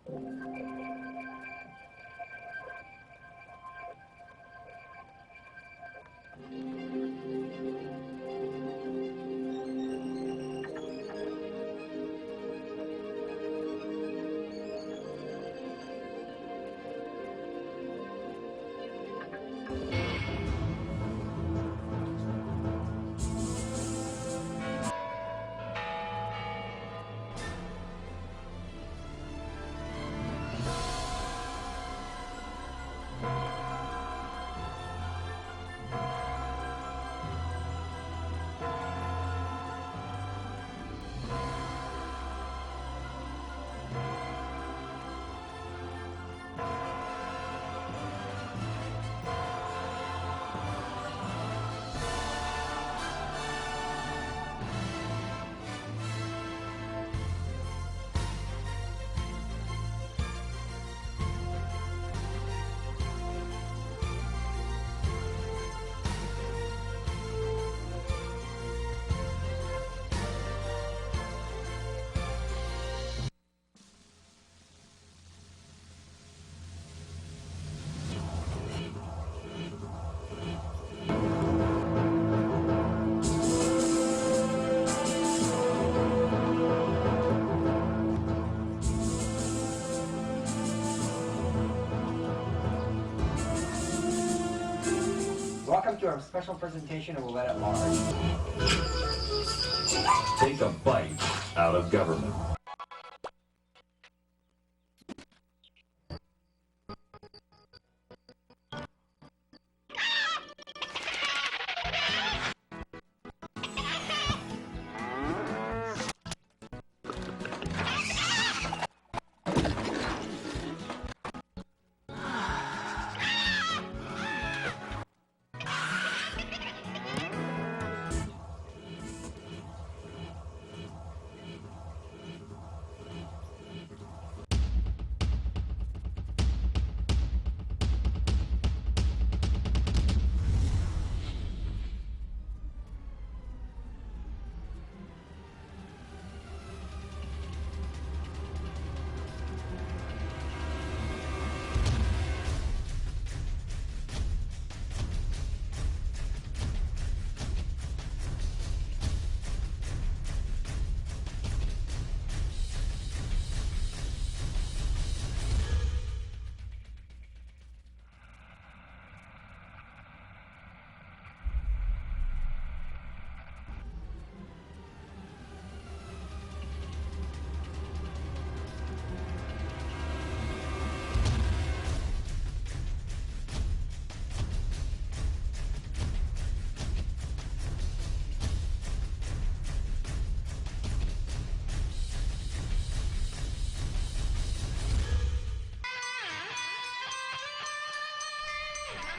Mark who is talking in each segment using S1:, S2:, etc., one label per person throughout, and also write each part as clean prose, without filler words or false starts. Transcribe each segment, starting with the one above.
S1: Welcome to our special presentation of Ouellette at Large.
S2: Take a bite out of government.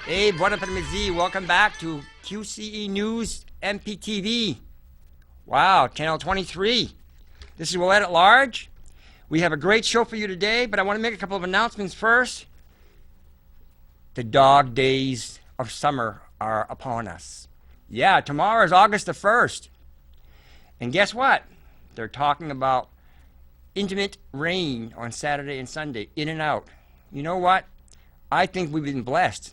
S1: Hey, bon après-midi. Welcome back to QCE News MPTV. Wow, channel 23. This is Ouellette at Large. We have a great show for you today, but I want to make a couple of announcements first. The dog days of summer are upon us. Yeah, tomorrow is August the 1st. And guess what? They're talking about intimate rain on Saturday and Sunday, in and out. You know what? I think we've been blessed.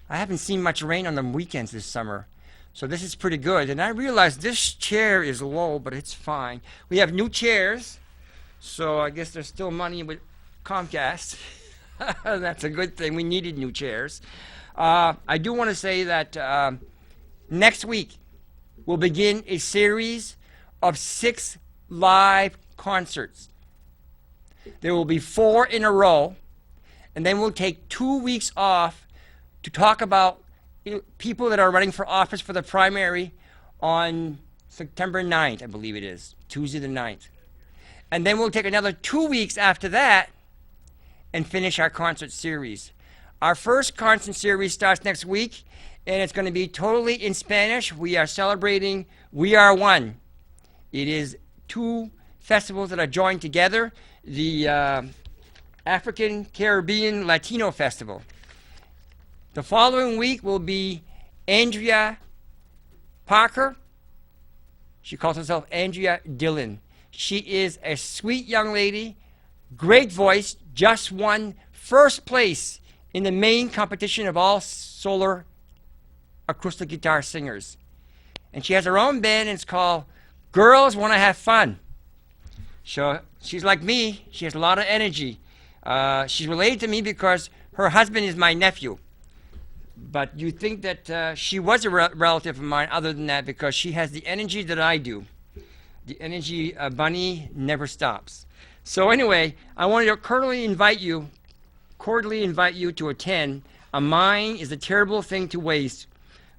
S1: I haven't seen much rain on the weekends this summer, so this is pretty good. And I realize this chair is low, but it's fine. We have new chairs, so I guess there's still money with Comcast. That's a good thing. We needed new chairs. I do want to say that next week we'll begin a series of 6 live concerts. There will be 4 in a row, and then we'll take 2 weeks off to talk about people that are running for office for the primary on September 9th, I believe it is, Tuesday the 9th. And then we'll take another 2 weeks after that and finish our concert series. Our first concert series starts next week, and it's going to be totally in Spanish. We are celebrating We Are One. It is 2 festivals that are joined together, the African Caribbean Latino Festival. The following week will be Andrea Parker. She calls herself Andrea Dillon. She is a sweet young lady, great voice, just won first place in the main competition of all solar acoustic guitar singers. And she has her own band, and it's called Girls Want to Have Fun. So she's like me. She has a lot of energy. She's related to me because her husband is my nephew. But you think that she was a relative of mine other than that, because she has the energy that I do. The energy bunny never stops. So anyway, I wanted to cordially invite you to attend A Mind is a Terrible Thing to Waste.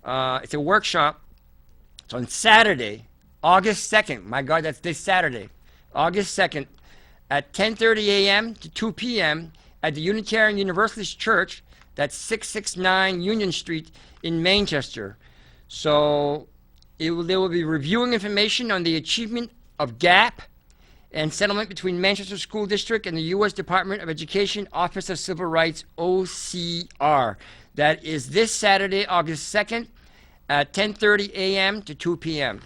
S1: It's a workshop. It's on Saturday, August 2nd. My God, that's this Saturday, August 2nd, at 10:30 a.m. to 2 p.m. at the Unitarian Universalist Church. That's 669 Union Street in Manchester. So they will be reviewing information on the achievement of gap and settlement between Manchester School District and the U.S. Department of Education Office of Civil Rights, OCR. That is this Saturday, August 2nd, at 10:30 a.m. to 2 p.m.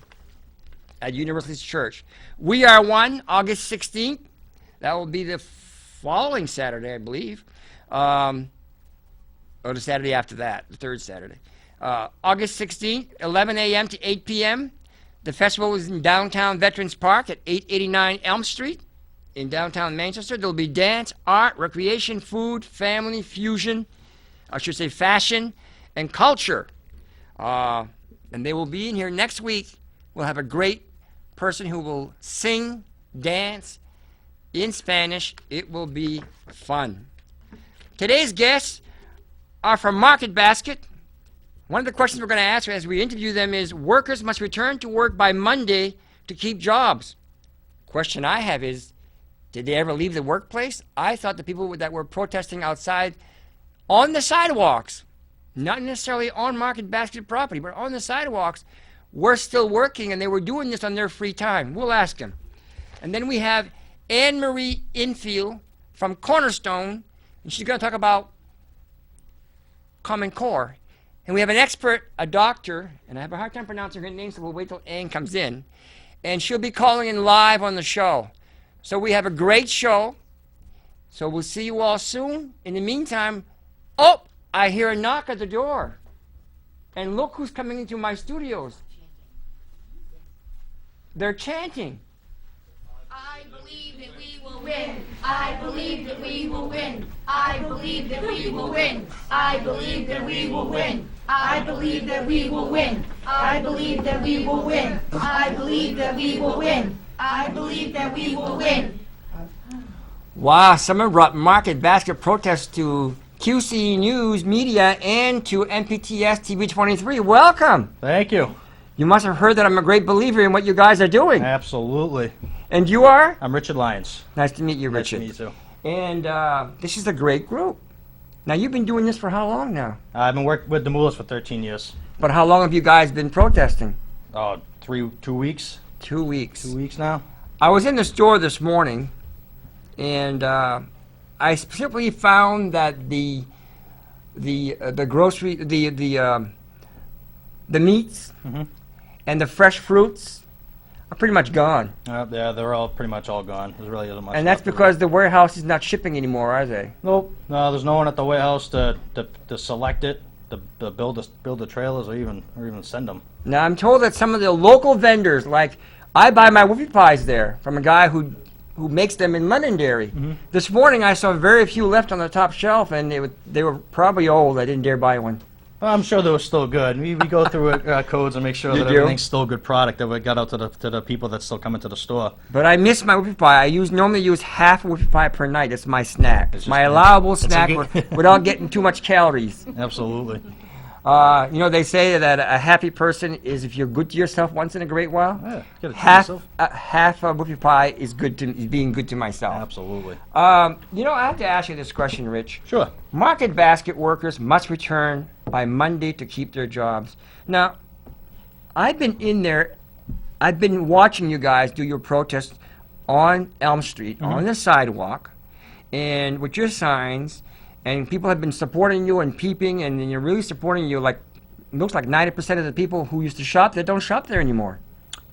S1: at Universalist Church. We Are One, August 16th. That will be the following Saturday, I believe. Or the Saturday after that, the third Saturday. August 16th, 11 a.m. to 8 p.m. The festival is in downtown Veterans Park at 889 Elm Street in downtown Manchester. There will be dance, art, recreation, food, family, fusion, I should say fashion, and culture. And they will be in here next week. We'll have a great person who will sing, dance in Spanish. It will be fun. Today's guests are from Market Basket. One of the questions we're going to ask as we interview them is, workers must return to work by Monday to keep jobs. Question I have is, did they ever leave the workplace? I thought the people that were protesting outside on the sidewalks, not necessarily on Market Basket property, but on the sidewalks, were still working, and they were doing this on their free time. We'll ask them. And then we have Anne Marie Infield from Cornerstone, and she's going to talk about Common Core. And we have an expert, a doctor, and I have a hard time pronouncing her name, so we'll wait till Anne comes in. And she'll be calling in live on the show. So we have a great show. So we'll see you all soon. In the meantime, oh, I hear a knock at the door. And look who's coming into my studios. They're chanting.
S3: I believe that we will win. I believe that we will win. I believe that we will win. I believe that we will win. I believe that we will win. I believe that we will win. I believe that we will win. I believe that we will win.
S1: Wow, someone brought Market Basket protests to QC News Media and to MPTS TV 23. Welcome.
S4: Thank you.
S1: You must have heard that I'm a great believer in what you guys are doing.
S4: Absolutely.
S1: And you are?
S4: I'm Richard Lyons.
S1: Nice to meet you, Richard.
S4: Nice to meet you too.
S1: And this is a great group. Now, you've been doing this for how long now?
S4: I've been working with the Mullahs for 13 years.
S1: But how long have you guys been protesting?
S4: 2 weeks.
S1: 2 weeks.
S4: 2 weeks now.
S1: I was in the store this morning, and I simply found that the grocery, the meats and the fresh fruits are pretty much gone.
S4: Yeah, they're all pretty much all gone. There really isn't much.
S1: And that's
S4: left
S1: because the warehouse is not shipping anymore, are they?
S4: Nope. No, there's no one at the warehouse to select it, to build the trailers, or even send them.
S1: Now, I'm told that some of the local vendors, like I buy my whoopie pies there from a guy who makes them in Londonderry. This morning I saw very few left on the top shelf, and they were probably old. I didn't dare buy one.
S4: Well, I'm sure they were still good. We go through codes and make sure that everything's still good product that we got out to the people that still come into the store.
S1: But I miss my whoopie pie. I normally use half a whoopie pie per night. It's my snack. It's my allowable snack without getting too much calories.
S4: Absolutely.
S1: You know, they say that a happy person is if you're good to yourself once in a great while.
S4: Yeah, gotta treat
S1: half
S4: yourself.
S1: Half a whoopie pie is being good to myself.
S4: Absolutely.
S1: You know, I have to ask you this question, Rich.
S4: Sure.
S1: Market Basket workers must return by Monday to keep their jobs. Now, I've been in there. I've been watching you guys do your protests on Elm Street, on the sidewalk, and with your signs. And people have been supporting you and peeping, and you're really supporting you. Like, it looks like 90% of the people who used to shop there don't shop there anymore.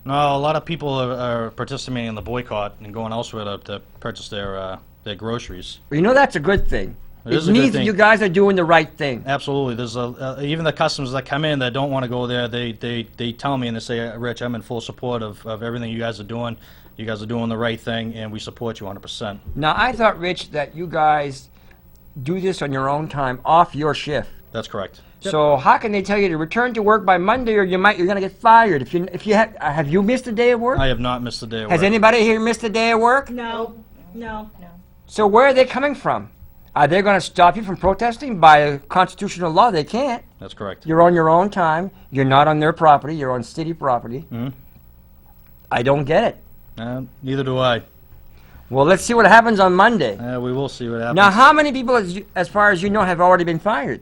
S4: No, a lot of people are participating in the boycott and going elsewhere to purchase their groceries.
S1: Well, you know that's a good thing.
S4: It
S1: It
S4: is a good
S1: means that
S4: thing.
S1: you guys are doing the right thing.
S4: Absolutely. There's even the customers that come in that don't want to go there. They tell me and they say, Rich, I'm in full support of everything you guys are doing. You guys are doing the right thing, and we support you 100%.
S1: Now, I thought, Rich, that you guys do this on your own time, off your shift.
S4: That's correct.
S1: So how can they tell you to return to work by Monday, or you're going to get fired? If you have you missed a day of work?
S4: I have not missed a day of
S1: Has
S4: work.
S1: anybody here missed a day of work?
S5: No.
S1: So where are they coming from? Are they going to stop you from protesting? By constitutional law, they can't.
S4: That's correct.
S1: You're on your own time. You're not on their property. You're on city property.
S4: Mhm.
S1: I don't get it.
S4: Neither do I.
S1: Well, let's see what happens on Monday.
S4: We will see what happens.
S1: Now, how many people, as far as you know, have already been fired?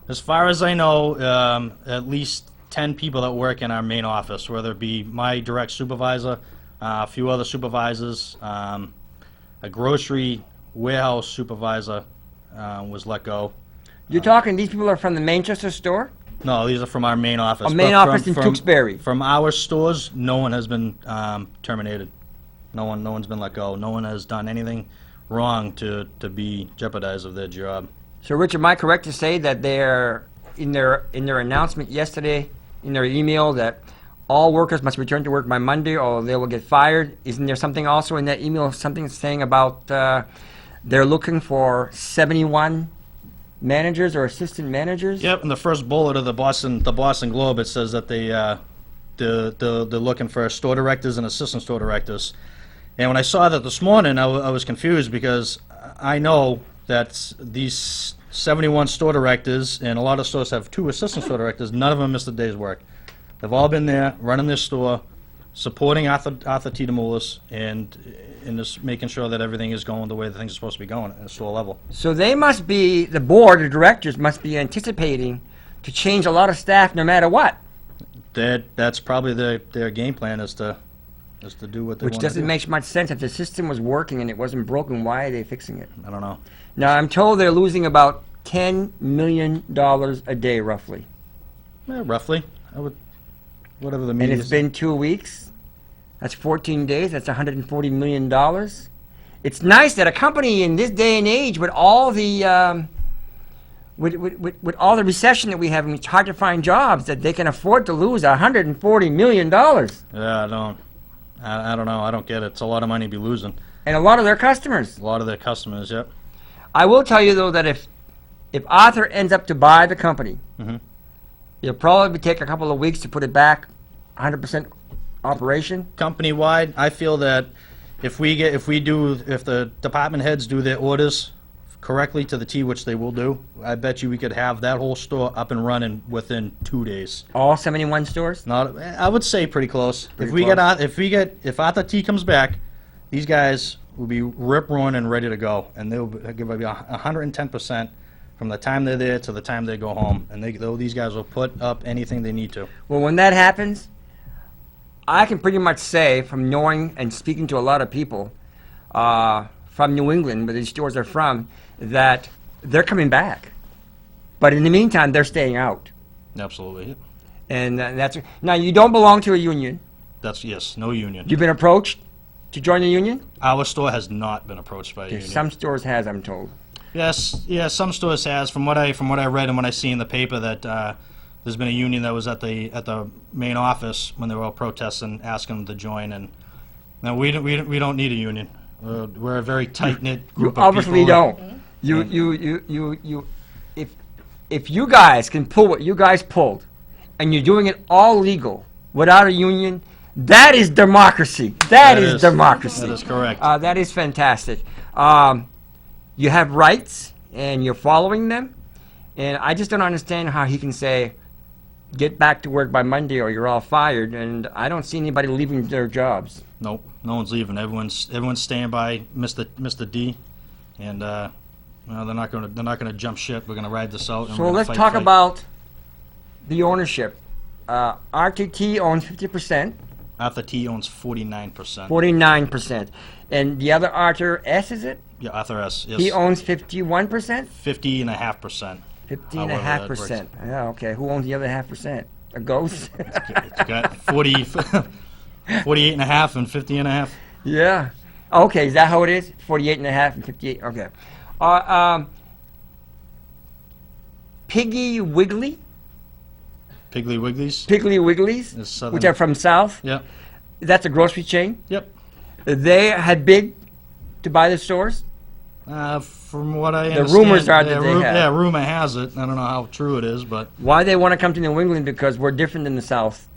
S4: As far as I know, at least 10 people that work in our main office, whether it be my direct supervisor, a few other supervisors, a grocery warehouse supervisor was let go.
S1: You're talking these people are from the Manchester store?
S4: No, these are from our main office.
S1: A main
S4: But
S1: office in Tewksbury.
S4: From our stores, no one has been terminated. No one's been let go. No one has done anything wrong to be jeopardized of their job.
S1: So, Rich, am I correct to say that they're in their announcement yesterday, in their email, that all workers must return to work by Monday or they will get fired? Isn't there something also in that email, something saying about they're looking for 71 managers or assistant managers?
S4: Yep, in the first bullet of the Boston Globe, it says that they're looking for store directors and assistant store directors. And when I saw that this morning, I was confused because I know that these 71 store directors, and a lot of stores have 2 assistant store directors, none of them missed a day's work. They've all been there, running their store, supporting Arthur T. DeMoulis, and just making sure that everything is going the way that things are supposed to be going at the store level.
S1: So they must be, the board of directors must be anticipating to change a lot of staff no matter what.
S4: That's probably their game plan is to do what they want
S1: Which
S4: to
S1: doesn't
S4: do.
S1: make much sense. If the system was working and it wasn't broken, why are they fixing it?
S4: I don't know.
S1: Now, I'm told they're losing about $10 million a day, roughly.
S4: Roughly. Whatever the
S1: And
S4: media
S1: it's been 2 weeks. That's 14 days. That's $140 million. It's nice that a company in this day and age, with all the with all the recession that we have, and it's hard to find jobs, that they can afford to lose $140 million.
S4: Yeah, I don't know. I don't get it. It's a lot of money to be losing.
S1: And a lot of their customers.
S4: A lot of their customers, yep.
S1: I will tell you, though, that if Arthur ends up to buy the company,
S4: Mhm.
S1: it'll probably take a couple of weeks to put it back 100% operation.
S4: Company-wide, I feel that if the department heads do their orders correctly to the T, which they will do, I bet you we could have that whole store up and running within 2 days.
S1: All 71 stores?
S4: I would say pretty close.
S1: Pretty
S4: If Arthur T comes back, these guys will be rip-roaring and ready to go, and they'll give 110% from the time they're there to the time they go home, and these guys will put up anything they need to.
S1: Well, when that happens, I can pretty much say, from knowing and speaking to a lot of people from New England, where these stores are from, that they're coming back. But in the meantime, they're staying out.
S4: Absolutely.
S1: And that's now. You don't belong to a union.
S4: Yes, no union.
S1: You've been approached to join a union.
S4: Our store has not been approached by a union.
S1: Some stores has, I'm told.
S4: Yes, some stores has. From what I read and what I see in the paper, that there's been a union that was at the main office when they were all protesting, asking them to join. And no, we don't need a union. We're a very tight knit group
S1: You
S4: of
S1: obviously
S4: people.
S1: don't. If you guys can pull what you guys pulled, and you're doing it all legal without a union, that is democracy. That is democracy.
S4: That is correct.
S1: That is fantastic. You have rights, and you're following them, and I just don't understand how he can say, get back to work by Monday or you're all fired, and I don't see anybody leaving their jobs.
S4: Nope, no one's leaving. Everyone's staying by Mr. D, and they're not gonna jump ship. We're gonna ride this out. And
S1: So
S4: we're gonna
S1: let's
S4: fight.
S1: talk about the ownership. RTT owns 50%,
S4: Arthur T owns 49%.
S1: 49%, and the other Arthur S, is it?
S4: Yeah, Arthur S. Yes.
S1: He owns 51%.
S4: 50.5%.
S1: 50.5%. Yeah, okay. Who owns the other 0.5%? A ghost?
S4: It's got 40. 48 and a half and 50 and a half.
S1: Yeah. Okay, is that how it is? 48 and a half and 58. Okay. Piggy Wiggly?
S4: Piggly Wigglies.
S1: Piggly Wigglies,
S4: Is Southern-
S1: which are from South.
S4: Yep.
S1: That's a grocery chain.
S4: Yep.
S1: They had bid to buy the stores.
S4: From what I
S1: The
S4: understand,
S1: rumors are that they have.
S4: Yeah, rumor has it. I don't know how true it is, but
S1: Why they want to come to New England? Because we're different than the South.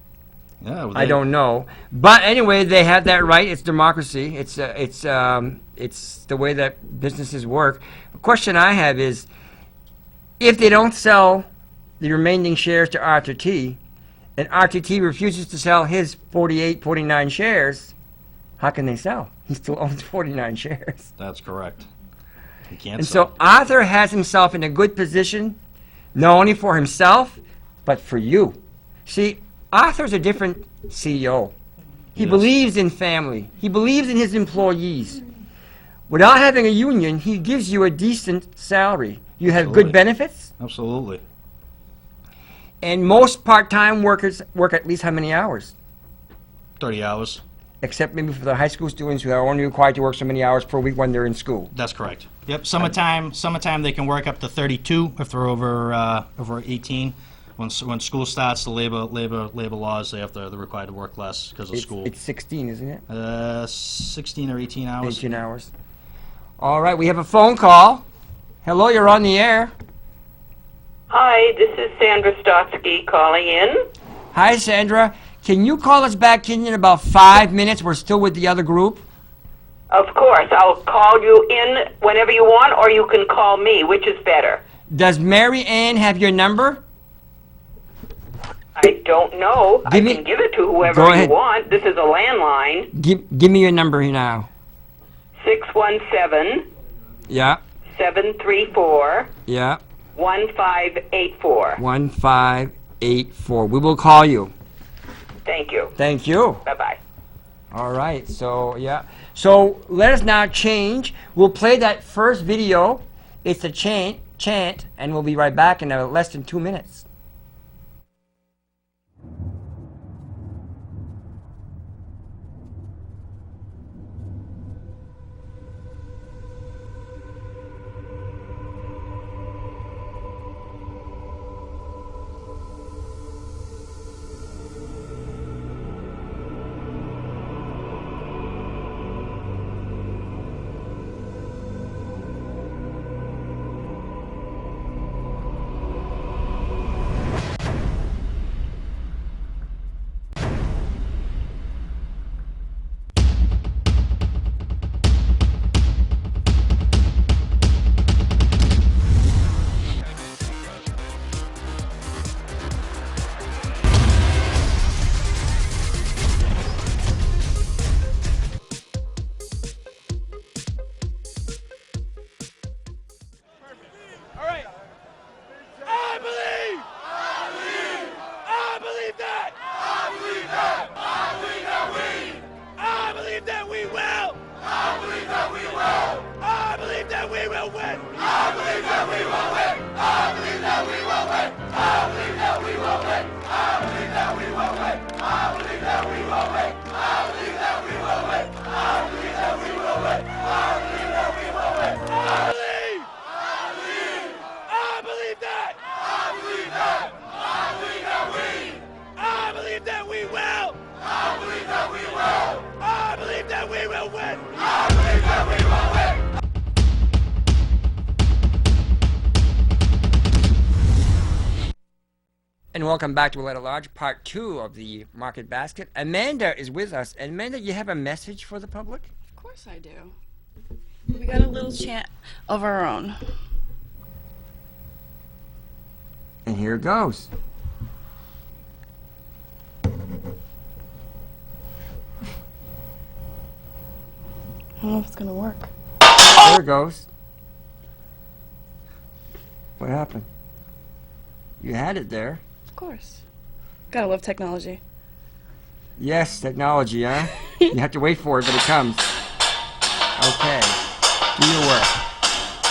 S4: yeah.
S1: I don't know, but anyway, they have that right. It's democracy. It's the way that businesses work. The question I have is, if they don't sell the remaining shares to RTT, and RTT refuses to sell his 48, 49 shares, how can they sell? He still owns 49 shares.
S4: That's correct. He can't.
S1: And
S4: sell.
S1: so Arthur has himself in a good position, not only for himself, but for you. See, Arthur's a different CEO. He
S4: Yes.
S1: believes in family. He believes in his employees. Without having a union, he gives you a decent salary. You have
S4: Absolutely.
S1: good benefits,
S4: Absolutely.
S1: and most part-time workers work at least how many hours?
S4: 30 hours.
S1: Except maybe for the high school students who are only required to work so many hours per week when they're in school.
S4: That's correct. Yep. Summertime they can work up to 32 if they're over 18. When school starts, the labor laws they're required to work less because of school.
S1: It's 16, isn't it?
S4: 16 or 18 hours.
S1: 18 hours. All right, we have a phone call. Hello, you're on the air.
S5: Hi, this is Sandra Stotski calling in.
S1: Hi, Sandra. Can you call us back in about 5 minutes? We're still with the other group.
S5: Of course, I'll call you in whenever you want, or you can call me. Which is better?
S1: Does Mary Ann have your number?
S5: I don't know.
S1: Give
S5: I
S1: me-
S5: can give it to whoever
S1: Go
S5: you
S1: ahead.
S5: want. This is a landline.
S1: Give me your number now.
S5: 617
S1: Yeah,
S5: 734
S1: yeah.
S5: 1584.
S1: 1584. We will call you.
S5: Thank you.
S1: Thank you.
S5: Bye-bye.
S1: All right, so yeah. So let us now change. We'll play that first video. It's a chant, and we'll be right back in less than 2 minutes. And welcome back to Ouellette at Large, part 2 of the Market Basket. Amanda is with us. Amanda, you have a message for the public?
S6: Of course I do. We got a little chant of our own.
S1: And here it goes.
S6: I don't know if it's gonna work.
S1: There it goes. What happened? You had it there.
S6: Of course. Gotta love technology.
S1: Yes, technology, huh? You have to wait for it, but it comes. Okay. Do your work.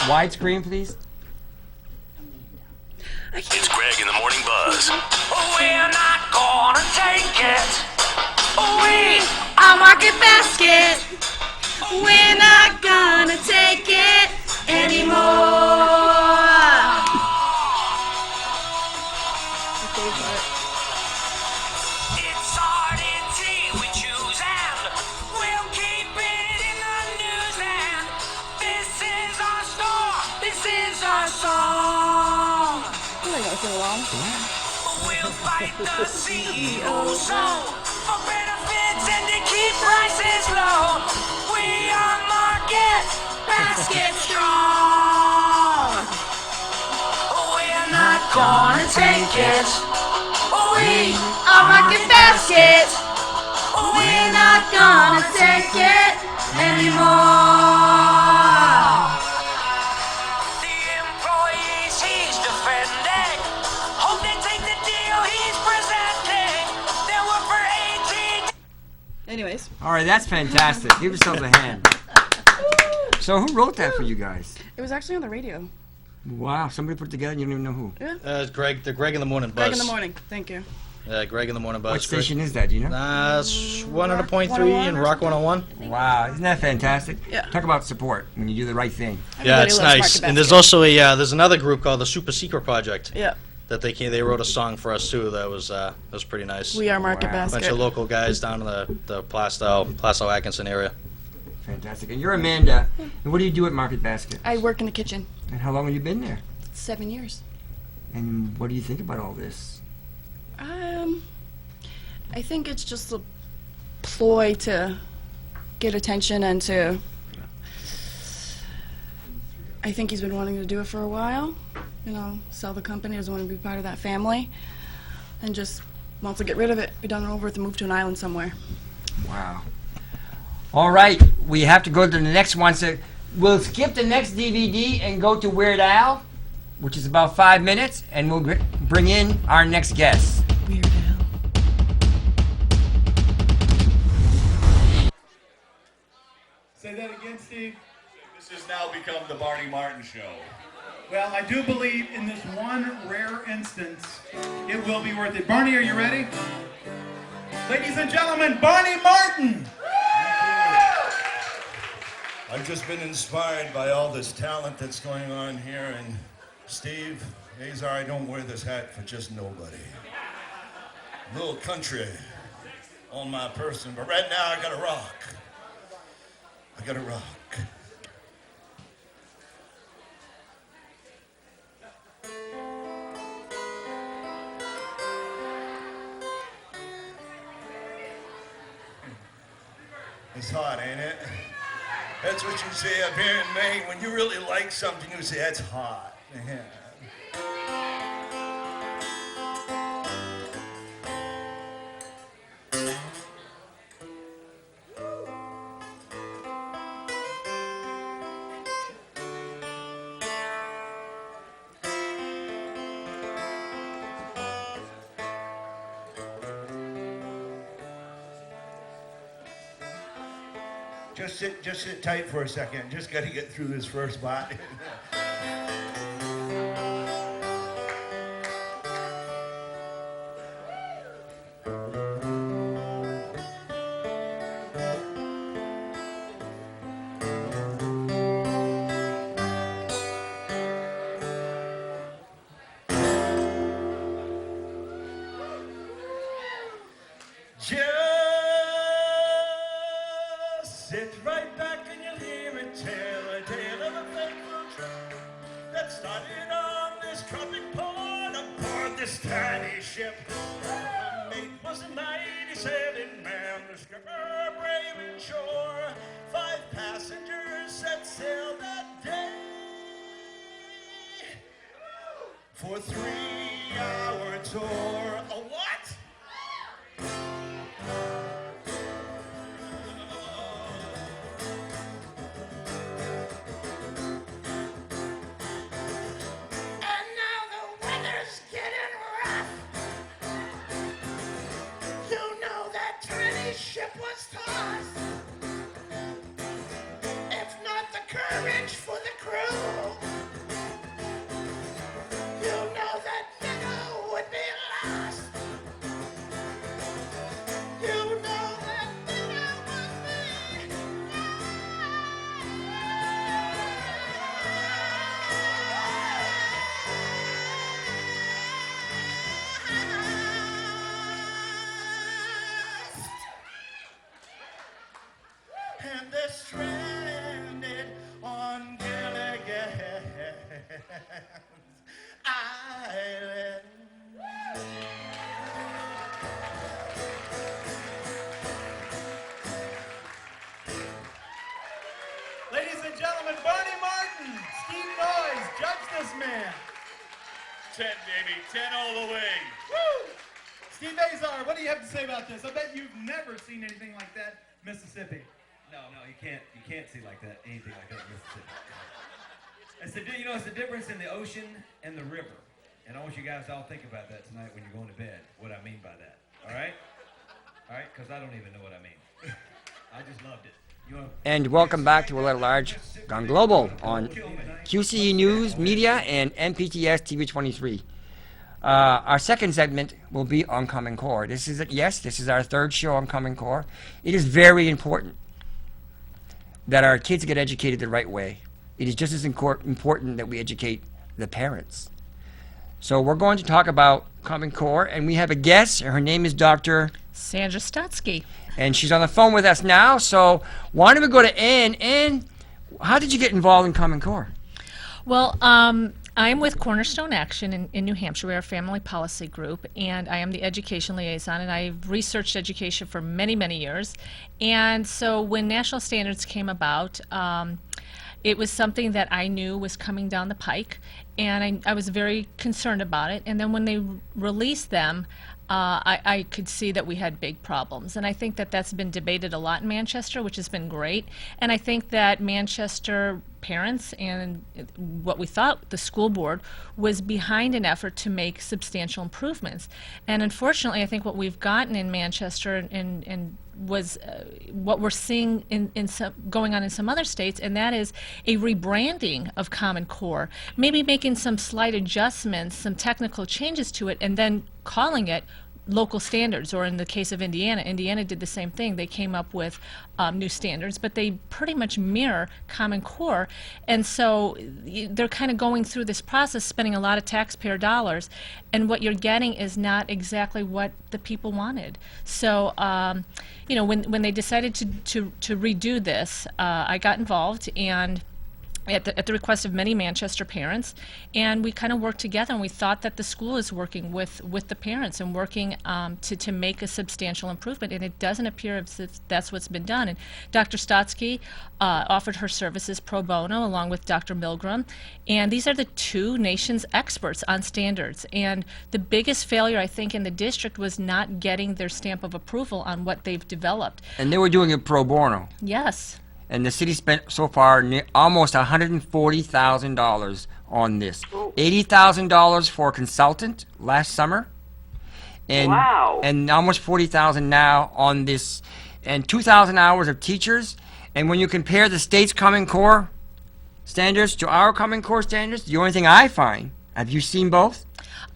S1: Widescreen, please.
S7: It's Greg in the Morning Buzz.
S8: We're not gonna take it.
S6: We are Market Basket. We're not gonna take it anymore.
S7: It's RDT we choose and we'll keep it in the newsstand. This is our store, this is our song. We'll fight the CEO zone for benefits and to keep prices low. We are Market Basket strong. We're not gonna take it. We are Market Basket. We're not gonna take it anymore. The employees he's defending hope they take the deal he's presenting. They work for 18.
S6: Anyways,
S1: All right, that's fantastic. Give yourselves a hand. So who wrote that for you guys?
S6: it was actually on the radio.
S1: Wow, somebody put it together and you don't even know who.
S4: It's Greg, the Greg in the Morning Buzz.
S6: Greg in the morning. Thank you.
S4: Greg in the Morning Buzz.
S1: What station is that, do you know?
S4: It's 100.3 and
S6: 101 or
S4: Rock 101.
S1: Wow, isn't that fantastic?
S6: Yeah.
S1: Talk about support when you do the right thing.
S4: Yeah,
S6: Everybody
S4: it's
S6: loves
S4: nice.
S6: Market
S4: And there's
S6: Basket.
S4: also there's another group called the Super Secret Project
S6: Yeah,
S4: that they wrote a song for us too. That was pretty nice.
S6: we are Market
S1: Wow.
S6: Basket.
S4: Bunch of local guys down in the Plastow Atkinson area.
S1: Fantastic. And you're Amanda. And what do you do at Market Basket?
S6: I work in the kitchen.
S1: And how long have you been there?
S6: 7 years.
S1: And what do you think about all this?
S6: I think it's just a ploy to get attention and to. I think he's been wanting to do it for a while. You know, sell the company, doesn't want to be part of that family, and just wants to get rid of it, be done over with, and move to an island somewhere.
S1: Wow. All right, we have to go to the next one. So we'll skip the next DVD and go to Weird Al, which is about 5 minutes, and we'll bring in our next guest.
S6: Weird Al.
S8: Say that again, Steve.
S9: This has now become the Barney Martin Show.
S8: Well, I do believe in this one rare instance, it will be worth it. Barney, are you ready? Ladies and gentlemen, Barney Martin!
S9: I've just been inspired by all this talent that's going on here, and Steve, Azar, I don't wear this hat for just nobody. A little country on my person, but right now I gotta rock. I gotta rock. It's hot, ain't it? That's what you say up here in Maine. When you really like something, you say, that's hot. Yeah. Just sit tight for a second. Just got to get through this first spot. Just sit right back and you'll hear it tell a tale of a faithful trip that started on this tropic port aboard this tiny ship. The mate was a mighty sailing man, the skipper brave and sure. 5 passengers set sail that day for 3-hour tour. A what?
S3: And now the weather's getting rough. You know that tiny ship was tossed. If not the courage for the crew, you know that dinner would be lost. You know
S9: Island.
S8: Ladies and gentlemen, Barney Martin, Steve Noyes, judge this man.
S9: 10, baby. 10 all the way.
S8: Woo! Steve Azar, what do you have to say about this? I bet you've never seen anything like that, Mississippi.
S10: No, you can't see like that, anything like that in Mississippi. It's the difference in the ocean and the river. And I want you guys to all think about that tonight when you're going to bed, what I mean by that, all right? All right, because I don't even know what I mean. I just loved it.
S1: And welcome back to Ouellette at Large, gone global on QCE News, Media, and MPTS TV 23. Our second segment will be on Common Core. This is our third show on Common Core. It is very important that our kids get educated the right way. It is just as important that we educate the parents. So we're going to talk about Common Core, and we have a guest. Her name is Dr.
S11: Sandra Stotski.
S1: And she's on the phone with us now. So why don't we go to Ann? Ann, how did you get involved in Common Core?
S11: Well, I'm with Cornerstone Action in New Hampshire. We're a family policy group, and I am the education liaison, and I've researched education for many, many years. And so when national standards came about, it was something that I knew was coming down the pike, and I was very concerned about it. And then when they released them, I could see that we had big problems. And I think that that's been debated a lot in Manchester, which has been great. And I think that Manchester parents and what we thought the school board was behind an effort to make substantial improvements. And unfortunately, I think what we've gotten in Manchester and was what we're seeing in some, going on in some other states, and that is a rebranding of Common Core, maybe making some slight adjustments, some technical changes to it, and then calling it local standards. Or in the case of Indiana did the same thing. They came up with new standards, but they pretty much mirror Common Core. And so they're kind of going through this process, spending a lot of taxpayer dollars, and what you're getting is not exactly what the people wanted. So, you know, when they decided to redo this, I got involved, and at the request of many Manchester parents, and we kind of worked together, and we thought that the school is working with the parents and working to make a substantial improvement, and it doesn't appear as if that's what's been done. And Dr. Stotski offered her services pro bono along with Dr. Milgram, and these are the two nation's experts on standards. And the biggest failure, I think, in the district was not getting their stamp of approval on what they've developed.
S1: And they were doing it pro bono.
S11: Yes.
S1: And the city spent so far almost $140,000 on this. $80,000 for a consultant last summer, and
S5: Wow.
S1: and almost $40,000 now on this, and 2,000 hours of teachers. And when you compare the state's Common Core standards to our Common Core standards, the only thing I find, have you seen both?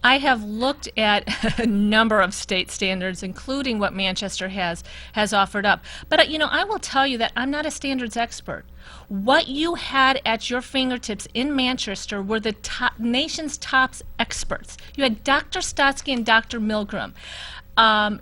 S11: I have looked at a number of state standards, including what Manchester has offered up. But, you know, I will tell you that I'm not a standards expert. What you had at your fingertips in Manchester were the nation's top experts. You had Dr. Stotski and Dr. Milgram.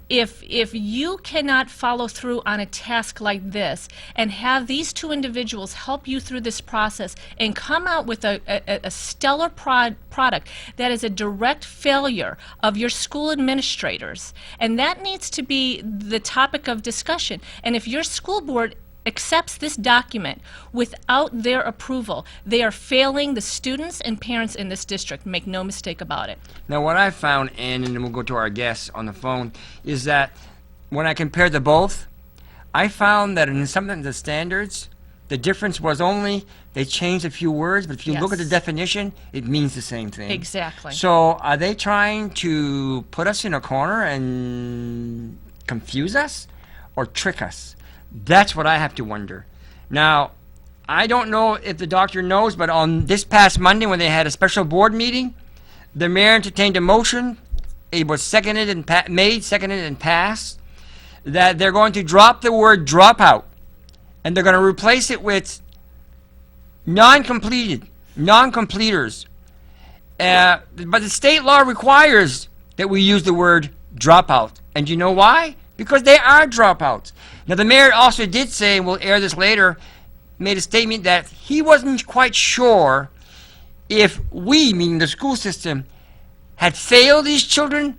S11: If you cannot follow through on a task like this and have these two individuals help you through this process and come out with a stellar product that is a direct failure of your school administrators, and that needs to be the topic of discussion. And if your school board accepts this document without their approval, they are failing the students and parents in this district. Make no mistake about it.
S1: Now, what I found, and then we'll go to our guests on the phone, is that when I compared the both, I found that in some of the standards, the difference was only they changed a few words, but if you look at the definition, it means the same thing.
S11: Exactly.
S1: So are they trying to put us in a corner and confuse us or trick us? That's what I have to wonder. Now, I don't know if the doctor knows, but on this past Monday when they had a special board meeting, the mayor entertained a motion. It was seconded and passed, that they're going to drop the word dropout, and they're going to replace it with non-completers. But the state law requires that we use the word dropout. And you know why? Because they are dropouts. Now, the mayor also did say, and we'll air this later, made a statement that he wasn't quite sure if we, meaning the school system, had failed these children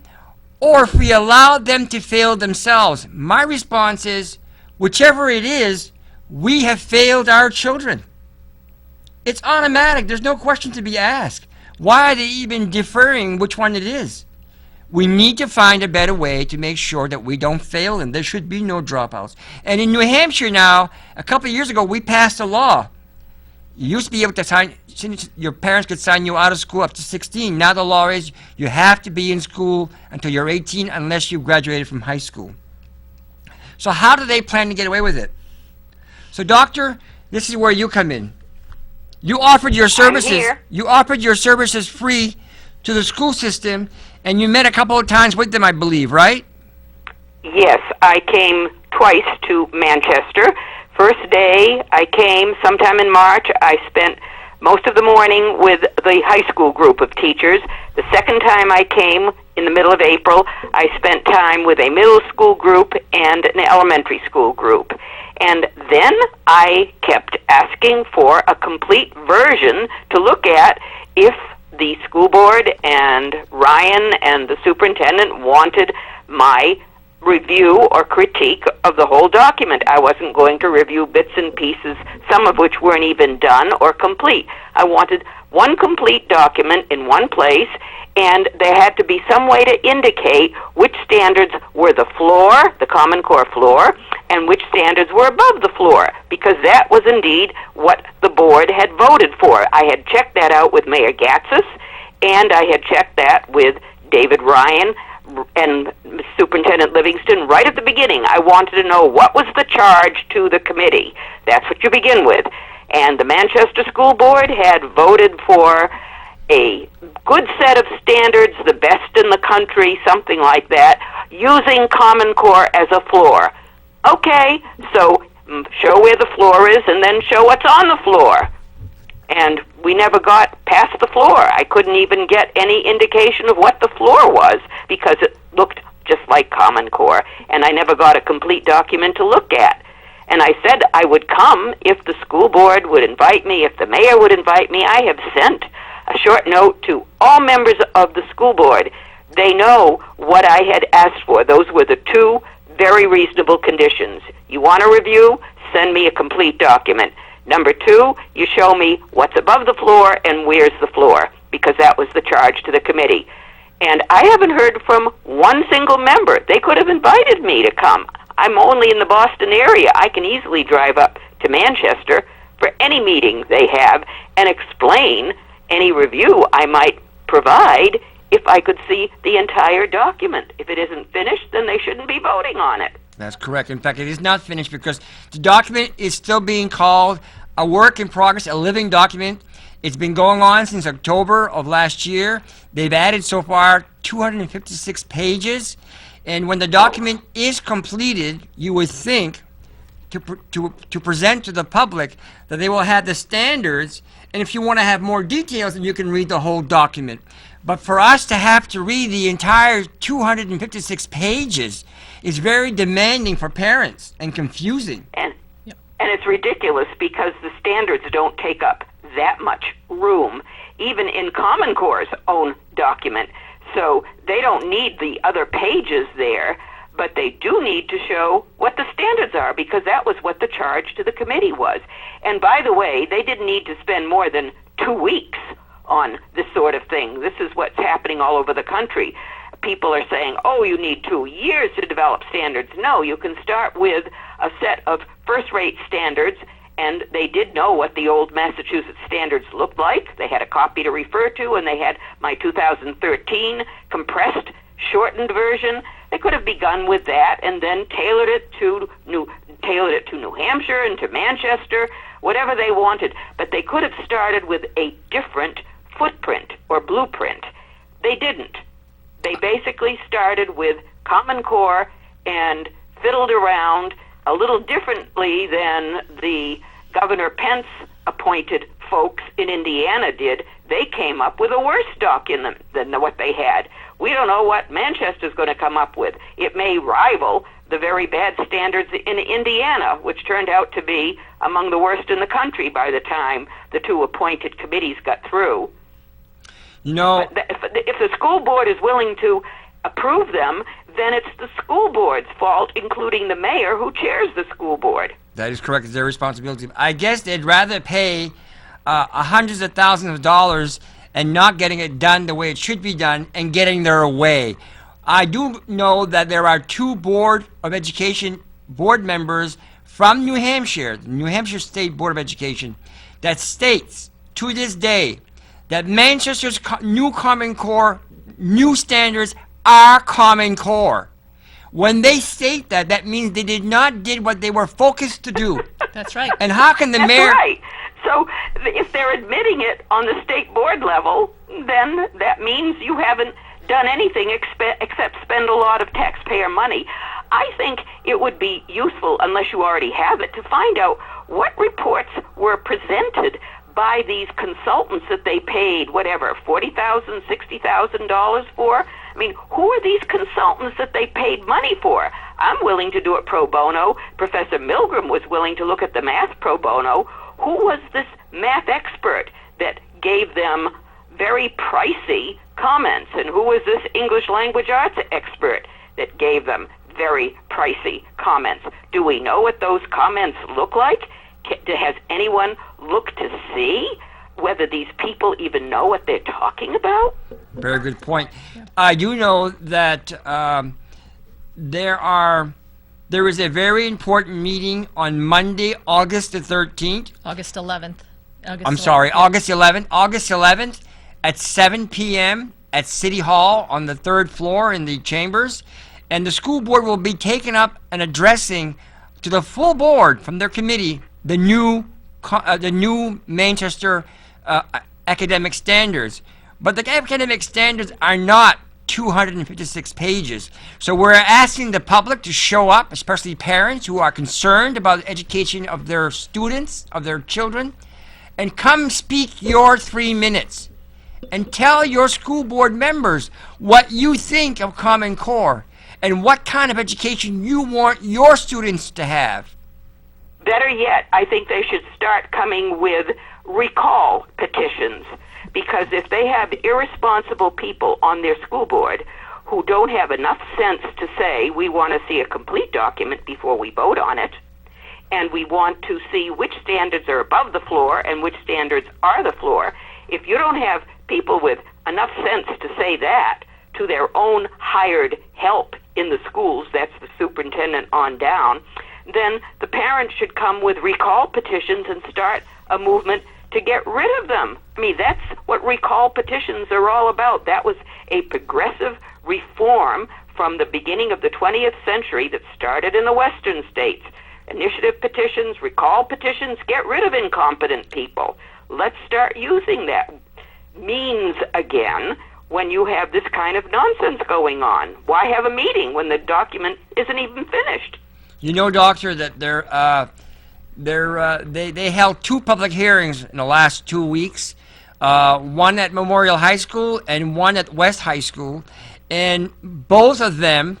S1: or if we allowed them to fail themselves. My response is, whichever it is, we have failed our children. It's automatic. There's no question to be asked. Why are they even deferring which one it is? We need to find a better way to make sure that we don't fail them. There should be no dropouts. And in New Hampshire now, a couple of years ago, we passed a law. You used to be able to sign, your parents could sign you out of school up to 16. Now the law is you have to be in school until you're 18 unless you graduated from high school. So how do they plan to get away with it? So doctor, this is where you come in. You offered your services. You offered your services free to the school system, and you met a couple of times with them, I believe, right?
S5: Yes, I came twice to Manchester. First day I came sometime in March. I spent most of the morning with the high school group of teachers. The second time I came, in the middle of April, I spent time with a middle school group and an elementary school group. And then I kept asking for a complete version to look at if the school board and Ryan and the superintendent wanted my review or critique of the whole document. I wasn't going to review bits and pieces, some of which weren't even done or complete. I wanted one complete document in one place, and there had to be some way to indicate which standards were the floor, the Common Core floor, and which standards were above the floor, because that was indeed what the board had voted for. I had checked that out with Mayor Gatsis, and I had checked that with David Ryan and Superintendent Livingston right at the beginning. I wanted to know what was the charge to the committee. That's what you begin with. And the Manchester School Board had voted for a good set of standards, the best in the country, something like that, using Common Core as a floor. Okay, so show where the floor is and then show what's on the floor. And we never got past the floor. I couldn't even get any indication of what the floor was because it looked just like Common Core, and I never got a complete document to look at. And I said I would come if the school board would invite me, if the mayor would invite me. I have sent a short note to all members of the school board. They know what I had asked for. Those were the two very reasonable conditions. You want a review? Send me a complete document. Number two, you show me what's above the floor and where's the floor, because that was the charge to the committee. And I haven't heard from one single member. They could have invited me to come. I'm only in the Boston area. I can easily drive up to Manchester for any meeting they have and explain any review I might provide if I could see the entire document. If it isn't finished, then they shouldn't be voting on it.
S1: That's correct. In fact, it is not finished because the document is still being called a work in progress, a living document. It's been going on since October of last year. They've added so far 256 pages. And when the document is completed, you would think to present to the public that they will have the standards. And if you want to have more details, then you can read the whole document. But for us to have to read the entire 256 pages is very demanding for parents and confusing.
S5: And it's ridiculous because the standards don't take up that much room, even in Common Core's own document. So they don't need the other pages there, but they do need to show what the standards are, because that was what the charge to the committee was. And by the way, they didn't need to spend more than 2 weeks on this sort of thing. This is what's happening all over the country. People are saying, oh, you need 2 years to develop standards. No, you can start with a set of first-rate standards, and they did know what the old Massachusetts standards looked like. They had a copy to refer to, and they had my 2013 compressed, shortened version. They could have begun with that and then tailored it to New Hampshire and to Manchester, whatever they wanted. But they could have started with a different footprint or blueprint. They didn't. They basically started with Common Core and fiddled around a little differently than the Governor Pence appointed folks in Indiana did. They came up with a worse document than what they had. we don't know what Manchester's going to come up with. It may rival the very bad standards in Indiana, which turned out to be among the worst in the country by the time the two appointed committees got through.
S1: You know,
S5: But if the school board is willing to approve them, then it's the school board's fault, including the mayor who chairs the school board.
S1: that is correct. It's their responsibility. I guess they'd rather pay hundreds of thousands of dollars and not getting it done the way it should be done and getting their way. I do know that there are two Board of Education board members from New Hampshire, the New Hampshire State Board of Education, that states to this day that Manchester's new Common Core, new standards are Common Core. When they state that, that means they did not did what they were focused to do.
S11: That's right.
S1: And how can the
S5: That's
S1: mayor...
S5: right. So if they're admitting it on the state board level, then that means you haven't done anything except spend a lot of taxpayer money. I think it would be useful, unless you already have it, to find out what reports were presented by these consultants that they paid, whatever, $40,000, $60,000 for. I mean, who are these consultants that they paid money for? I'm willing to do it pro bono. Professor Milgram was willing to look at the math pro bono. Who was this math expert that gave them very pricey comments? And who was this English language arts expert that gave them very pricey comments? Do we know what those comments look like? Has anyone looked to see whether these people even know what they're talking about?
S1: Very good point. I do know that there is a very important meeting on Monday, August the 13th.
S11: August 11th.
S1: August 11th. August 11th at 7 p.m. at City Hall on the 3rd floor in the chambers. And the school board will be taking up and addressing to the full board from their committee the new Manchester academic standards. But the academic standards are not 256 pages. So we're asking the public to show up, especially parents who are concerned about the education of their students, of their children, and come speak your 3 minutes and tell your school board members what you think of Common Core and what kind of education you want your students to have.
S5: Better yet, I think they should start coming with recall petitions, because if they have irresponsible people on their school board who don't have enough sense to say, we want to see a complete document before we vote on it, and we want to see which standards are above the floor and which standards are the floor, if you don't have people with enough sense to say that to their own hired help in the schools, that's the superintendent on down, then the parents should come with recall petitions and start a movement to get rid of them. I mean, that's what recall petitions are all about. That was a progressive reform from the beginning of the 20th century that started in the western states. Initiative petitions, recall petitions, get rid of incompetent people. Let's start using that means again when you have this kind of nonsense going on. Why have a meeting when the document isn't even finished?
S1: You know, Doctor, that they held 2 public hearings in the last 2 weeks, one at Memorial High School and one at West High School, and both of them,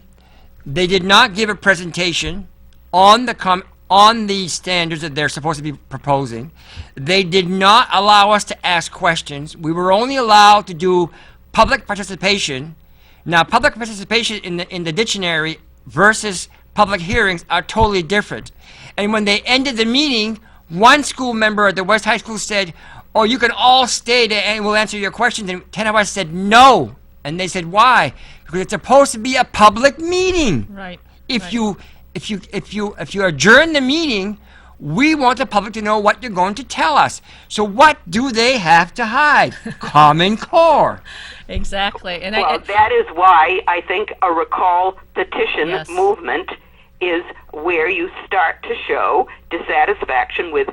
S1: they did not give a presentation on the standards that they're supposed to be proposing. They did not allow us to ask questions. We were only allowed to do public participation. Now, public participation in the dictionary versus public hearings are totally different. And when they ended the meeting, one school member at the West High School said, "Oh, you can all stay and we'll answer your questions." And 10 of us said no. And they said, "Why?" Because it's supposed to be a public meeting.
S11: Right.
S1: If you adjourn the meeting, we want the public to know what you're going to tell us. So what do they have to hide? Common Core.
S11: Exactly. And
S5: well, that is why I think a recall petition movement is where you start to show dissatisfaction with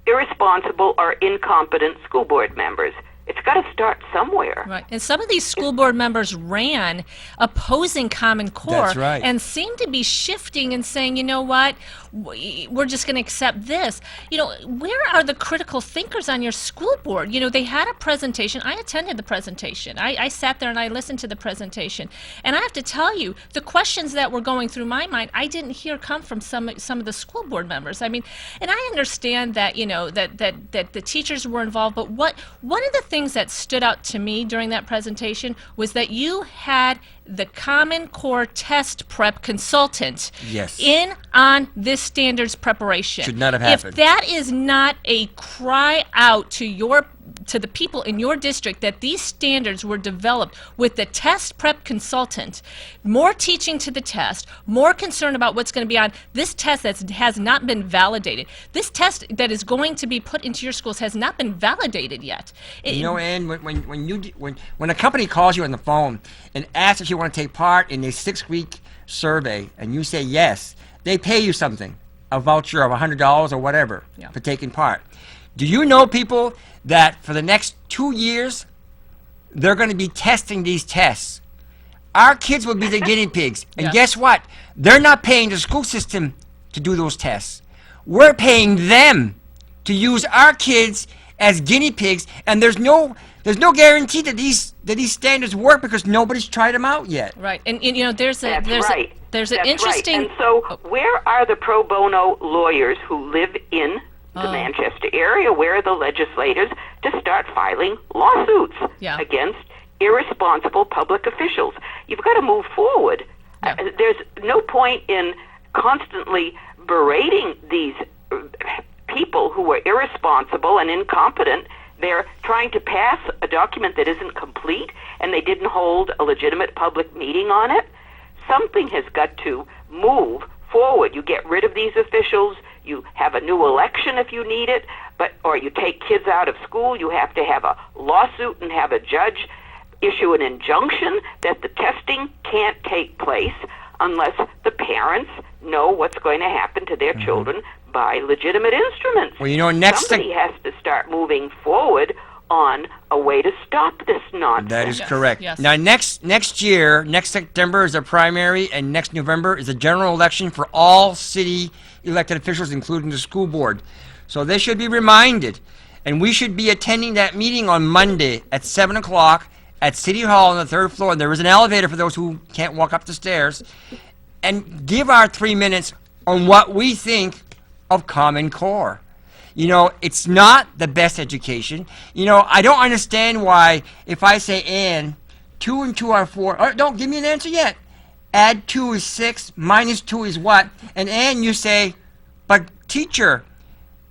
S5: irresponsible or incompetent school board members. It's got to start somewhere.
S11: Right. And some of these school board members ran opposing Common Core.
S1: That's right.
S11: And seemed to be shifting and saying, you know what, we're just going to accept this. You know, where are the critical thinkers on your school board? You know, they had a presentation. I attended the presentation. I sat there and I listened to the presentation. And I have to tell you, the questions that were going through my mind, I didn't hear come from some of the school board members. I mean, and I understand that, you know, that the teachers were involved, but one of the things that stood out to me during that presentation was that you had the Common Core test prep consultant
S1: Yes.
S11: in on this standards preparation.
S1: Should not have happened.
S11: If that is not a cry out to the people in your district that these standards were developed with the test prep consultant, more teaching to the test, more concern about what's going to be on this test that has not been validated. This test that is going to be put into your schools has not been validated yet.
S1: You know, Ann, when a company calls you on the phone and asks if you want to take part in a 6-week survey and you say yes, they pay you something, a voucher of $100 or whatever for taking part. Do you know, people, that for the next 2 years, they're going to be testing these tests? Our kids will be the guinea pigs. And guess what? They're not paying the school system to do those tests. We're paying them to use our kids as guinea pigs, and there's no guarantee that these standards work because nobody's tried them out yet.
S11: Right, and you know, there's an
S5: That's
S11: interesting.
S5: Right. And so, where are the pro bono lawyers who live in the Manchester area? Where are the legislators to start filing lawsuits against irresponsible public officials? You've got to move forward. There's no point in constantly berating these people who are irresponsible and incompetent. They're trying to pass a document that isn't complete, and they didn't hold a legitimate public meeting on it. Something has got to move forward. You get rid of these officials, you have a new election if you need it, or you take kids out of school. You have to have a lawsuit and have a judge issue an injunction that the testing can't take place unless the parents know what's going to happen to their children by legitimate instruments.
S1: Well, you know,
S5: somebody has to start moving forward on a way to stop this nonsense.
S1: That is correct. Yes. Now, next year, next September is a primary, and next November is a general election for all city elected officials, including the school board. So they should be reminded, and we should be attending that meeting on Monday at 7 o'clock at City Hall on the 3rd floor. And there is an elevator for those who can't walk up the stairs, and give our 3 minutes on what we think of Common Core. You know, it's not the best education. You know, I don't understand why, if I say, Ann, 2 and 2 are 4, don't give me an answer yet. Add 2 is 6, minus 2 is what? And Ann, you say, but teacher,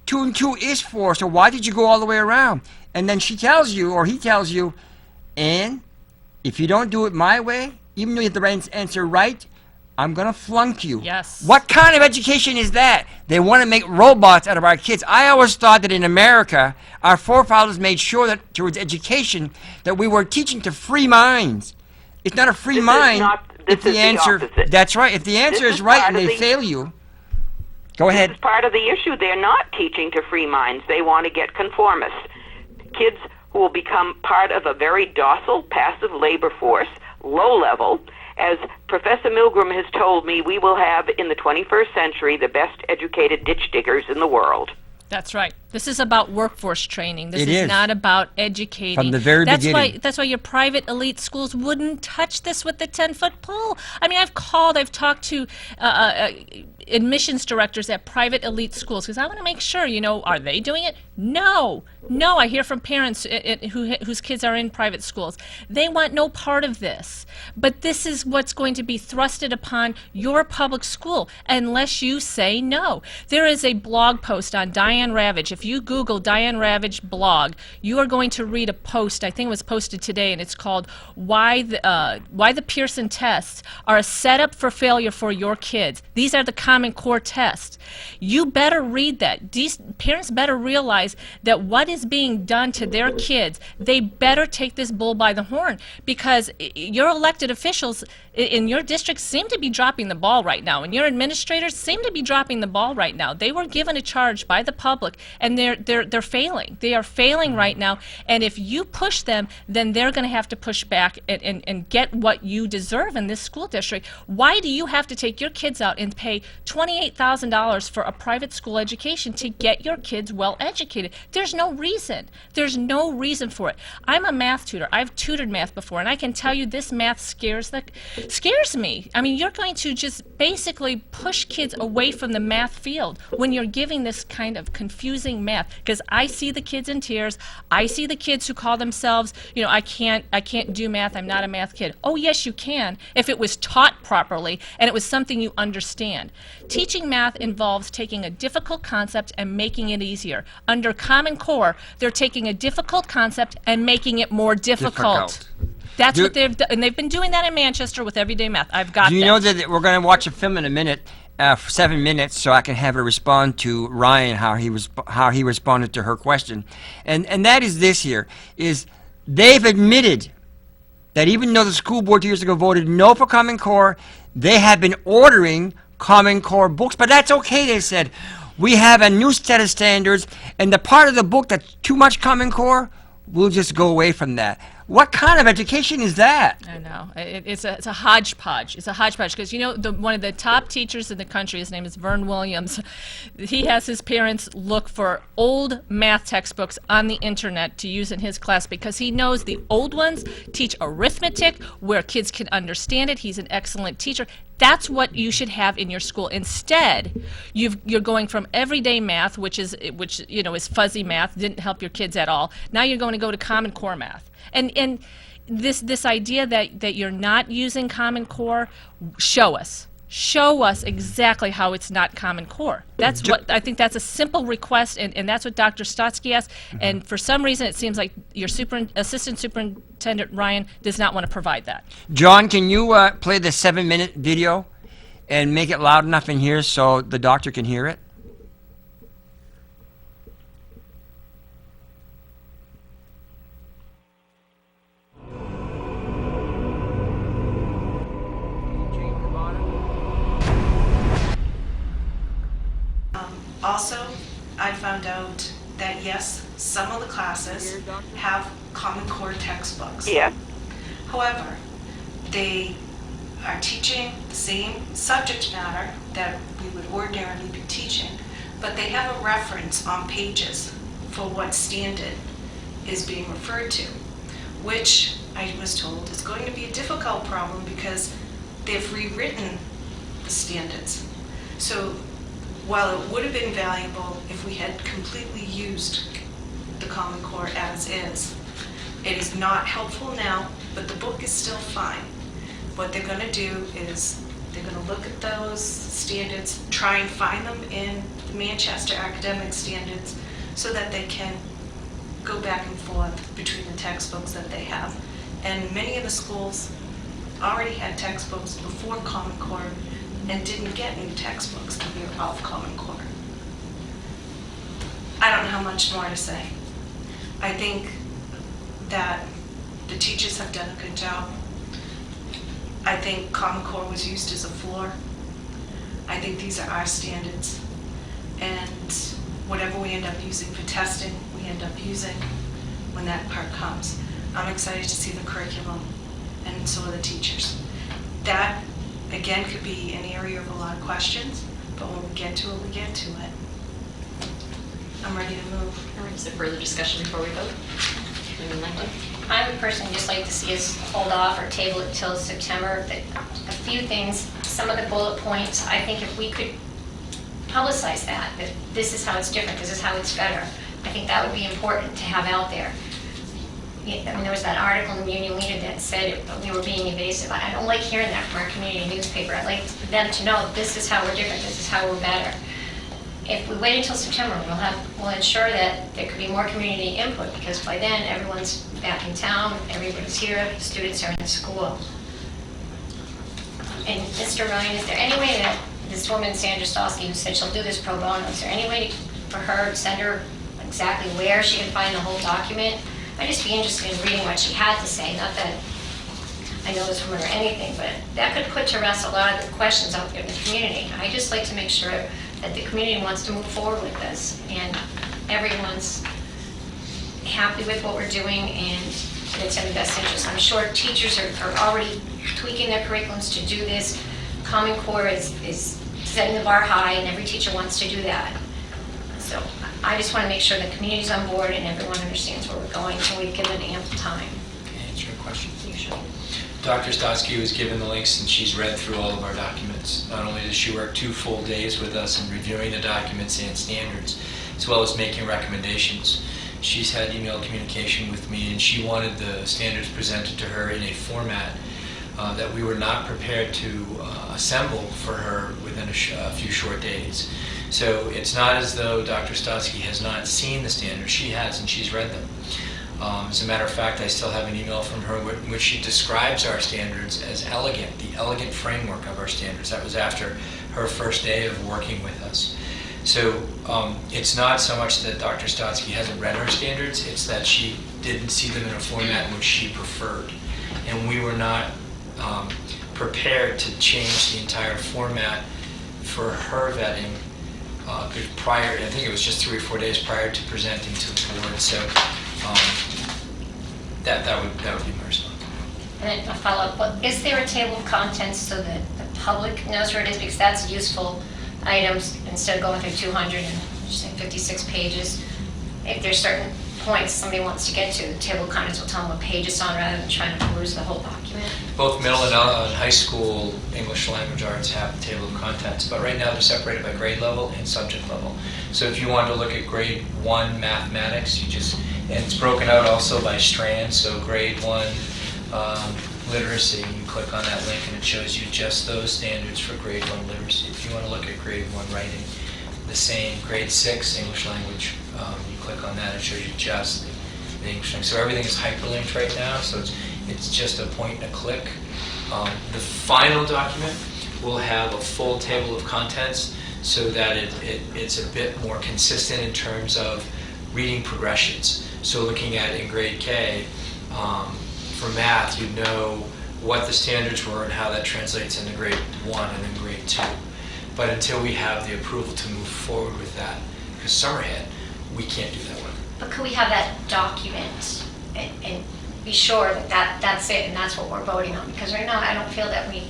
S1: 2 and 2 is 4, so why did you go all the way around? And then she tells you, or he tells you, Ann, if you don't do it my way, even though you have the answer right, I'm going to flunk you.
S11: Yes.
S1: What kind of education is that? They want to make robots out of our kids. I always thought that in America, our forefathers made sure that towards education, that we were teaching to free minds. It's not a free mind if the answer... That's right. If the answer is right and they fail you... Go ahead.
S5: This is part of the issue. They're not teaching to free minds. They want to get conformists. Kids who will become part of a very docile, passive labor force, low level. As Professor Milgram has told me, we will have in the 21st century the best educated ditch diggers in the world.
S11: That's right. This is about workforce training. This
S1: It
S11: is
S1: is.
S11: not about educating.
S1: From the very beginning.
S11: That's why your private elite schools wouldn't touch this with the 10-foot pole. I mean, I've talked to admissions directors at private elite schools because I want to make sure, you know, are they doing it? No. I hear from parents whose kids are in private schools. They want no part of this. But this is what's going to be thrusted upon your public school unless you say no. There is a blog post on Diane Ravage. If you Google Diane Ravage blog, you are going to read a post, I think it was posted today, and it's called Why the Pearson Tests Are a Setup for Failure for Your Kids. These are the Common Core tests. You better read that. These parents better realize that what is being done to their kids, they better take this bull by the horn, because your elected officials in your district seem to be dropping the ball right now, and your administrators seem to be dropping the ball right now. They were given a charge by the public, and and they're failing. They are failing right now, and if you push them, then they're going to have to push back and get what you deserve in this school district. Why do you have to take your kids out and pay $28,000 for a private school education to get your kids well educated? There's no reason. There's no reason for it. I'm a math tutor. I've tutored math before, and I can tell you this math scares me. I mean, you're going to just basically push kids away from the math field when you're giving this kind of confusing math, because I see the kids in tears. I see the kids who call themselves, you know, I can't do math, I'm not a math kid. Oh yes, you can, if it was taught properly and it was something you understand. Teaching math involves taking a difficult concept and making it easier. Under Common Core, they're taking a difficult concept and making it more difficult. That's what they've done, and they've been doing that in Manchester with Everyday Math. I've got
S1: Do you know that we're going to watch a film in a minute, for 7 minutes, so I can have her respond to Ryan how he responded to her question, and that is this here is they've admitted that even though the school board 2 years ago voted no for Common Core, they have been ordering Common Core books, but that's okay. They said we have a new set of standards, and the part of the book that's too much Common Core, we'll just go away from that. What kind of education is that?
S11: I know. It's a hodgepodge. It's a hodgepodge because, you know, one of the top teachers in the country, his name is Vern Williams, he has his parents look for old math textbooks on the internet to use in his class because he knows the old ones teach arithmetic where kids can understand it. He's an excellent teacher. That's what you should have in your school. Instead, you're going from everyday math, which is fuzzy math, didn't help your kids at all. Now you're going to go to Common Core math. And this idea that you're not using Common Core, show us exactly how it's not Common Core. That's what I think. That's a simple request, and that's what Dr. Stotski asked. And for some reason, it seems like your assistant superintendent Ryan does not want to provide that.
S1: John, can you play the 7-minute video and make it loud enough in here so the doctor can hear it?
S12: Also, I found out that yes, some of the classes have Common Core textbooks.
S5: Yeah.
S12: However, they are teaching the same subject matter that we would ordinarily be teaching, but they have a reference on pages for what standard is being referred to, which I was told is going to be a difficult problem because they've rewritten the standards. So while it would have been valuable if we had completely used the Common Core as is, it is not helpful now, but the book is still fine. What they're going to do is they're going to look at those standards, try and find them in the Manchester academic standards so that they can go back and forth between the textbooks that they have. And many of the schools already had textbooks before Common Core and didn't get new textbooks the year of Common Core. I don't know how much more to say. I think that the teachers have done a good job. I think Common Core was used as a floor. I think these are our standards. And whatever we end up using for testing, we end up using when that part comes. I'm excited to see the curriculum and so are the teachers. That, again, could be an area of a lot of questions, but when we get to it, we get to it. I'm ready to move.
S13: All right, is there further discussion before we vote? Anyone like to? I would personally just like to see us hold off or table it till September. A few things, some of the bullet points, I think if we could publicize that this is how it's different, this is how it's better, I think that would be important to have out there. I mean, there was that article in the Union Leader that said we were being evasive. I don't like hearing that from our community newspaper. I'd like them to know this is how we're different, this is how we're better. If we wait until September, we'll ensure that there could be more community input, because by then everyone's back in town, everybody's here, students are in school. And Mr. Ryan, is there any way that this woman, Sandra Stotski, who said she'll do this pro bono, is there any way for her to send her exactly where she can find the whole document? I'd just be interested in reading what she had to say, not that I know this woman or anything, but that could put to rest a lot of the questions out there in the community. I just like to make sure that the community wants to move forward with this. And everyone's happy with what we're doing and it's in the best interest. I'm sure teachers are already tweaking their curriculums to do this. Common Core is setting the bar high, and every teacher wants to do that. So I just want to make sure the community's on board and everyone understands where we're going, and we've given ample time.
S14: Can I answer your question?
S13: Usually.
S14: Dr. Stotski was given the links and she's read through all of our documents. Not only does she work 2 full days with us in reviewing the documents and standards, as well as making recommendations. She's had email communication with me, and she wanted the standards presented to her in a format that we were not prepared to assemble for her within a few short days. So it's not as though Dr. Stotski has not seen the standards. She has, and she's read them. As a matter of fact, I still have an email from her in which she describes our standards as elegant, the elegant framework of our standards. That was after her first day of working with us. So it's not so much that Dr. Stotski hasn't read our standards, it's that she didn't see them in a format in which she preferred. And we were not prepared to change the entire format for her vetting prior, I think it was just 3 or 4 days prior to presenting to the board. So that would be my response.
S13: And then a follow-up, well, is there a table of contents so that the public knows where it is? Because that's useful items instead of going through 256 pages. If there's certain points somebody wants to get to, the table of contents will tell them what page it's on rather than trying to peruse the whole document.
S14: Both middle and high school English language arts have the table of contents, but right now they're separated by grade level and subject level. So if you wanted to look at grade 1 mathematics, and it's broken out also by strand, so grade 1 literacy, you click on that link and it shows you just those standards for grade 1 literacy. If you want to look at grade 1 writing, the same grade 6 English language, you click on that, it shows you just the English language. So everything is hyperlinked right now, so it's just a point and a click. The final document will have a full table of contents so that it's a bit more consistent in terms of reading progressions. So looking at in grade K, for math, you know what the standards were and how that translates into grade 1 and then grade 2. But until we have the approval to move forward with that, because Summerhead, we can't do that one.
S13: But could we have that document and be sure that that's it and that's what we're voting on? Because right now I don't feel that we...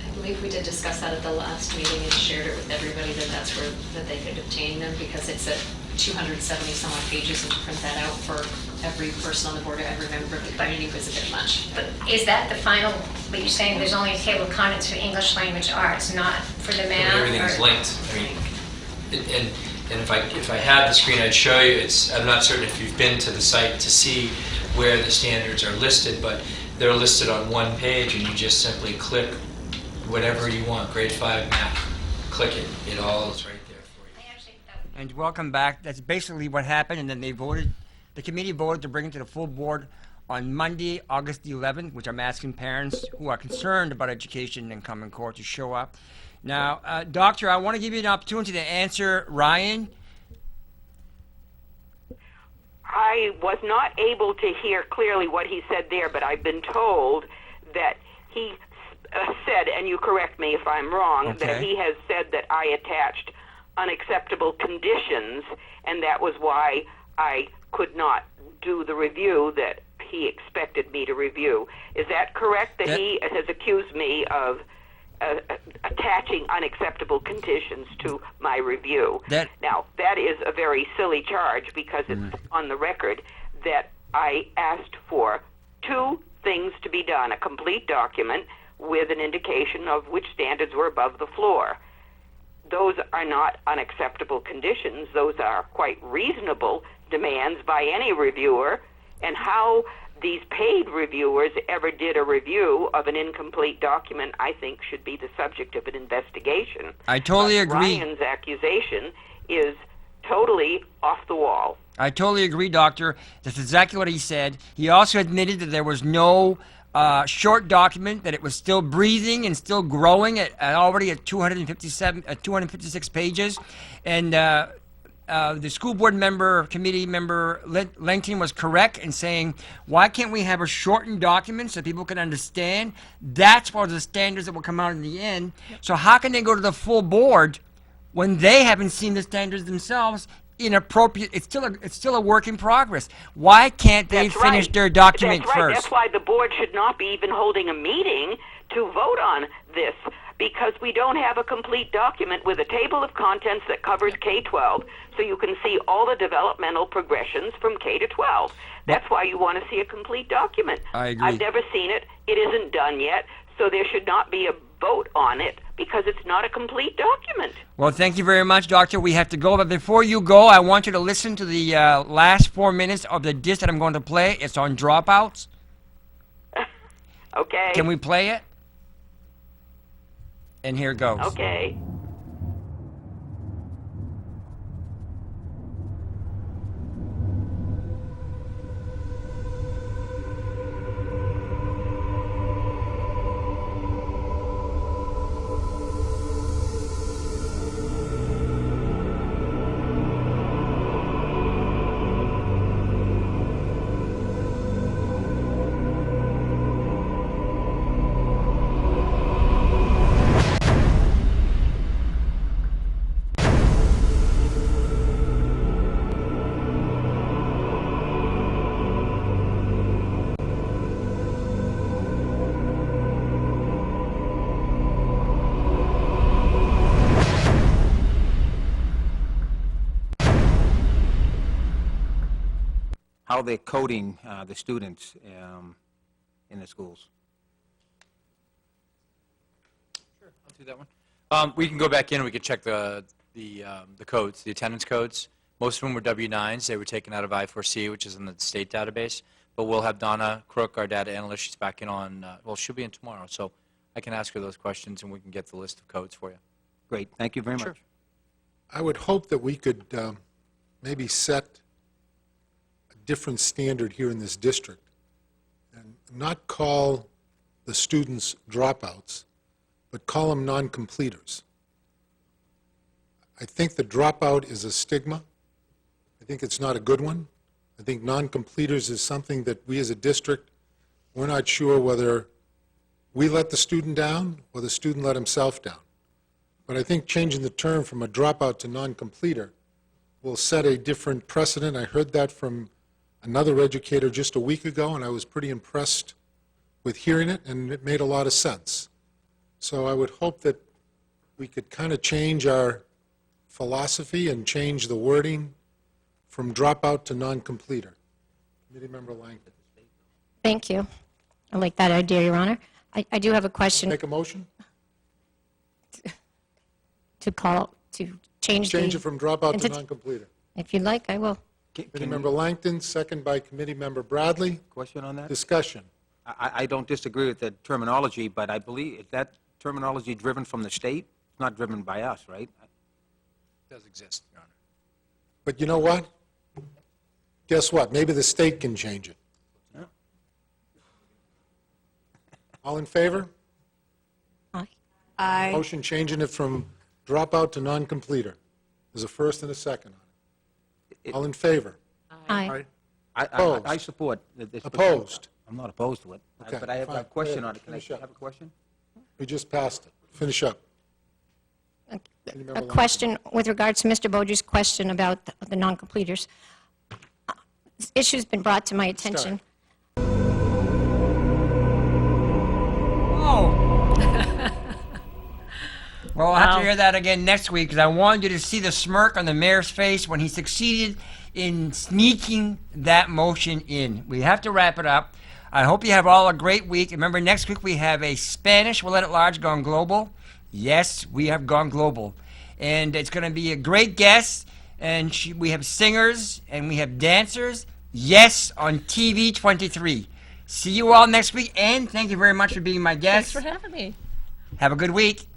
S15: I believe we did discuss that at the last meeting and shared it with everybody that they could obtain them, because it's at 270 some odd pages, and to print that out for every person on the board or every member of the community was a bit much.
S13: But is that the final, but you're saying there's only a table of contents for English language arts, not for the math?
S14: Everything is linked. I mean, and if I had the screen, I'd show you. I'm not certain if you've been to the site to see where the standards are listed, but they're listed on one page, and you just simply click whatever you want. Grade 5 math, click it. It all is right there for you.
S1: And welcome back. That's basically what happened, and then they voted. The committee voted to bring it to the full board on Monday, August the 11th, which I'm asking parents who are concerned about education in Common Core to show up. Now, Doctor, I want to give you an opportunity to answer Ryan.
S5: I was not able to hear clearly what he said there, but I've been told that he said, and you correct me if I'm wrong, that he has said that I attached unacceptable conditions, and that was why I could not do the review that he expected me to review. Is that correct, that he has accused me of attaching unacceptable conditions to my review? Now, that is a very silly charge, because it's on the record that I asked for 2 things to be done: a complete document with an indication of which standards were above the floor. Those are not unacceptable conditions. Those are quite reasonable demands by any reviewer. And how these paid reviewers ever did a review of an incomplete document, I think, should be the subject of an investigation.
S1: I totally agree.
S5: Ryan's accusation is totally off the wall.
S1: I totally agree, Doctor. That's exactly what he said. He also admitted that there was no short document, that it was still breathing and still growing at already at 256 pages. And the school board member, committee member, Langton, was correct in saying, why can't we have a shortened document so people can understand? That's one of the standards that will come out in the end. So how can they go to the full board when they haven't seen the standards themselves inappropriate. It's still a work in progress. Why can't they
S5: That's
S1: finish
S5: right.
S1: their document
S5: That's right.
S1: first?
S5: That's why the board should not be even holding a meeting to vote on this, because we don't have a complete document with a table of contents that covers K-12, so you can see all the developmental progressions from K to 12. That's why you want to see a complete document.
S1: I agree.
S5: I've never seen it. It isn't done yet, so there should not be a vote on it because it's not a complete document.
S1: Well, thank you very much, Doctor. We have to go, but before you go, I want you to listen to the last 4 minutes of the disc that I'm going to play. It's on dropouts.
S5: Okay.
S1: Can we play it? And here it goes.
S5: Okay.
S16: How they're coding the students in the schools.
S17: Sure, I'll do that one. We can go back in and we can check the codes, the attendance codes. Most of them were W-9s. They were taken out of I4C, which is in the state database. But we'll have Donna Crook, our data analyst. She's back in on, well, she'll be in tomorrow. So I can ask her those questions and we can get the list of codes for you.
S16: Great, thank you very much.
S17: Sure.
S18: I would hope that we could maybe set a different standard here in this district and not call the students dropouts, but call them non-completers. I think the dropout is a stigma. I think it's not a good one. I think non-completers is something that we as a district, we're not sure whether we let the student down or the student let himself down. But I think changing the term from a dropout to non-completer will set a different precedent. I heard that from another educator just a week ago, and I was pretty impressed with hearing it, and it made a lot of sense. So I would hope that we could kind of change our philosophy and change the wording from dropout to non-completer. Committee Member Langton.
S19: Thank you. I like that idea, Your Honor. I do have a question.
S18: Make a motion?
S19: To change
S18: it from dropout to non-completer.
S19: If you'd like, I will.
S18: Committee Member Langton, second by Committee Member Bradley.
S16: Question on that?
S18: Discussion.
S16: I don't disagree with the terminology, but I believe that terminology driven from the state. It's not driven by us, right?
S17: It does exist, Your Honor.
S18: But you know what? Guess what? Maybe the state can change it.
S16: Yeah.
S18: All in favor?
S6: Aye.
S18: Motion changing it from dropout to non-completer. There's a first and a second on it. All in favor?
S19: Aye.
S18: Opposed?
S16: I support this.
S18: Opposed?
S16: I'm not opposed to it,
S18: Okay,
S16: but I have a
S18: fine.
S16: question
S18: Go
S16: on
S18: ahead.
S16: it. Can I
S18: Finish up.
S16: have a question?
S18: We just passed it. Finish up.
S19: A question with regards to Mr. Boger's question about the non-completers. This issue's been brought to my attention.
S1: Oh. Well, I'll have to hear that again next week, because I wanted you to see the smirk on the mayor's face when he succeeded in sneaking that motion in. We have to wrap it up. I hope you have all a great week. Remember, next week we have a Spanish Ouellette at Large gone global. Yes, we have gone global. And it's going to be a great guest. And we have singers and we have dancers. Yes, on TV 23. See you all next week. And thank you very much for being my guest.
S11: Thanks for having me.
S1: Have a good week.